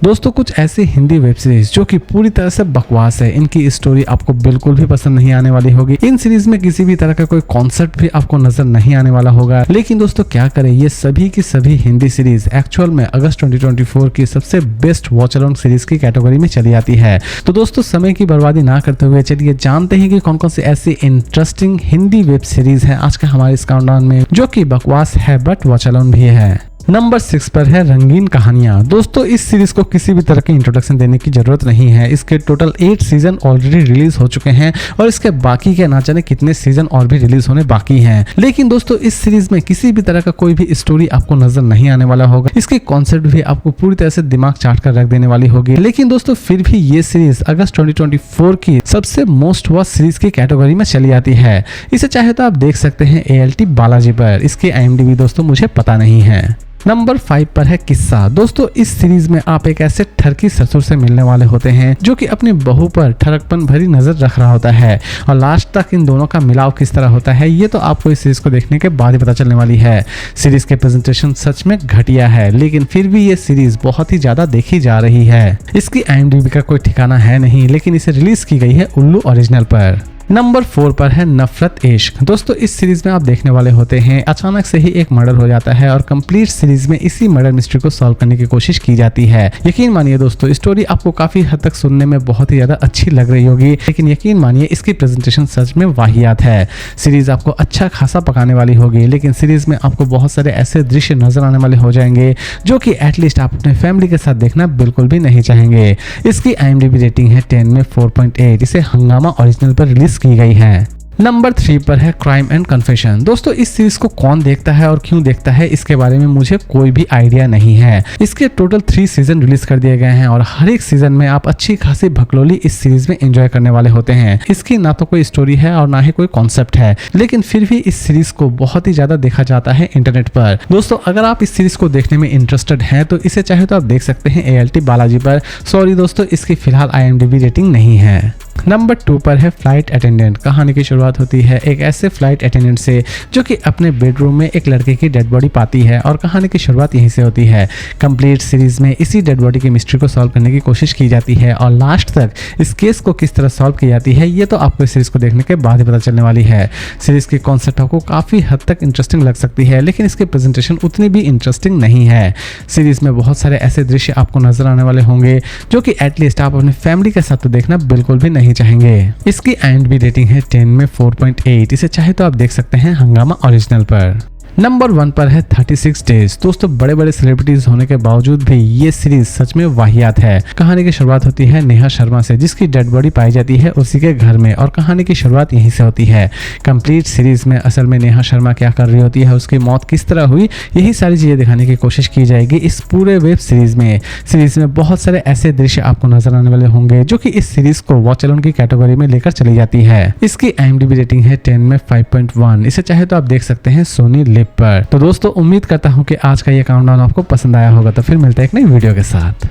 दोस्तों कुछ ऐसी हिंदी वेब सीरीज जो कि पूरी तरह से बकवास है, इनकी स्टोरी आपको बिल्कुल भी पसंद नहीं आने वाली होगी। इन सीरीज में किसी भी तरह का कोई कॉन्सेप्ट भी आपको नजर नहीं आने वाला होगा। लेकिन दोस्तों क्या करें, ये सभी की सभी हिंदी सीरीज एक्चुअल में अगस्त 2024 की सबसे बेस्ट वॉच अलोंग सीरीज की कैटेगरी में चली आती है। तो दोस्तों समय की बर्बादी ना करते हुए चलिए जानते हैं कि कौन कौन सी ऐसी इंटरेस्टिंग हिंदी वेब सीरीज है आज के हमारे इस काउंटडाउन में, जो कि बकवास है बट वॉच अलोंग भी है। नंबर 6 पर है रंगीन कहानियां। दोस्तों इस सीरीज को किसी भी तरह की इंट्रोडक्शन देने की जरूरत नहीं है। इसके टोटल 8 सीजन ऑलरेडी रिलीज हो चुके हैं और इसके बाकी के ना जाने कितने सीजन और भी रिलीज होने बाकी हैं। लेकिन दोस्तों इस सीरीज में किसी भी तरह का कोई भी स्टोरी आपको नजर नहीं आने वाला होगा। इसके कॉन्सेप्ट भी आपको पूरी तरह से दिमाग चाट कर रख देने वाली होगी। लेकिन दोस्तों फिर भी ये सीरीज अगस्त 2024 की सबसे मोस्ट वॉच सीरीज की कैटेगरी में चली आती है। इसे चाहे तो आप देख सकते हैं ALT बालाजी पर। इसकी IMDb दोस्तों मुझे पता नहीं है। नंबर 5 पर है किस्सा। दोस्तों इस सीरीज में आप एक ऐसे ठरकी ससुर से मिलने वाले होते हैं जो कि अपनी बहू पर ठरकपन भरी नजर रख रहा होता है और लास्ट तक इन दोनों का मिलाव किस तरह होता है ये तो आपको इस सीरीज को देखने के बाद ही पता चलने वाली है। सीरीज के प्रेजेंटेशन सच में घटिया है, लेकिन फिर भी ये सीरीज बहुत ही ज्यादा देखी जा रही है। इसकी IMDb का कोई ठिकाना है नहीं, लेकिन इसे रिलीज की गई है उल्लू ओरिजिनल पर। नंबर 4 पर है नफरत इश्क। दोस्तों इस सीरीज में आप देखने वाले होते हैं अचानक से ही एक मर्डर हो जाता है और कंप्लीट सीरीज में इसी मर्डर मिस्ट्री को सॉल्व करने की कोशिश की जाती है। यकीन मानिए दोस्तों स्टोरी आपको काफी हद तक सुनने में बहुत ही ज्यादा अच्छी लग रही होगी, लेकिन यकीन मानिए इसकी प्रेजेंटेशन सच में वाहियात है। सीरीज आपको अच्छा खासा पकाने वाली होगी, लेकिन सीरीज में आपको बहुत सारे ऐसे दृश्य नजर आने वाले हो जाएंगे जो कि एटलीस्ट आप अपने फैमिली के साथ देखना बिल्कुल भी नहीं चाहेंगे। इसकी IMDb रेटिंग है 10 में 4.8। इसे हंगामा ओरिजिनल पर रिलीज की गई है। नंबर 3 पर है क्राइम एंड कन्फेशन। दोस्तों इस सीरीज को कौन देखता है और क्यों देखता है इसके बारे में मुझे कोई भी आइडिया नहीं है। इसके टोटल 3 सीजन रिलीज कर दिए गए हैं और हर एक सीजन में आप अच्छी खासी भकलोली इस सीरीज में एंजॉय करने वाले होते हैं। इसकी ना तो कोई स्टोरी है और ना ही कोई कॉन्सेप्ट है, लेकिन फिर भी इस सीरीज को बहुत ही ज्यादा देखा जाता है इंटरनेट पर। दोस्तों अगर आप इस सीरीज को देखने में इंटरेस्टेड हैं तो इसे चाहे तो आप देख सकते हैं ALT बालाजी पर। सॉरी दोस्तों इसकी फिलहाल IMDb रेटिंग नहीं है। नंबर 2 पर है फ्लाइट अटेंडेंट। कहानी की शुरुआत होती है एक ऐसे फ्लाइट अटेंडेंट से जो कि अपने बेडरूम में एक लड़के की डेड बॉडी पाती है और कहानी की शुरुआत यहीं से होती है। कंप्लीट सीरीज में इसी डेड बॉडी की मिस्ट्री को सॉल्व करने की कोशिश की जाती है और लास्ट तक इस केस को किस तरह सॉल्व की जाती है ये तो आपको इस सीरीज को देखने के बाद ही पता चलने वाली है। सीरीज की कॉन्सेप्ट आपको काफी हद तक इंटरेस्टिंग लग सकती है, लेकिन इसकी प्रेजेंटेशन उतनी भी इंटरेस्टिंग नहीं है। सीरीज में बहुत सारे ऐसे दृश्य आपको नजर आने वाले होंगे जो कि एटलीस्ट आप अपने फैमिली के साथ तो देखना बिल्कुल भी नहीं चाहेंगे। इसकी IMDb रेटिंग है 10 में 4.8। इसे चाहे तो आप देख सकते हैं हंगामा ओरिजिनल पर। नंबर 1 पर है 36 डेज। दोस्तों बड़े बड़े सेलिब्रिटीज होने के बावजूद भी ये सीरीज सच में वाहियात है। कहानी की शुरुआत होती है नेहा शर्मा से जिसकी डेड बॉडी पाई जाती है उसी के घर में और कहानी की शुरुआत यहीं से होती है। कंप्लीट सीरीज में असल में नेहा शर्मा क्या कर रही होती है, उसकी मौत किस तरह हुई, यही सारी चीजें दिखाने की कोशिश की जाएगी इस पूरे वेब सीरीज में। सीरीज में बहुत सारे ऐसे दृश्य आपको नजर आने वाले होंगे जो कि इस सीरीज को वॉच अलोन की कैटेगरी में लेकर चली जाती है। इसकी IMDb रेटिंग है 10 में 5.1। इसे चाहे तो आप देख सकते हैं सोनी लिव पर। तो दोस्तों उम्मीद करता हूं कि आज का ये काउंटडाउन आपको पसंद आया होगा। तो फिर मिलते हैं एक नई वीडियो के साथ।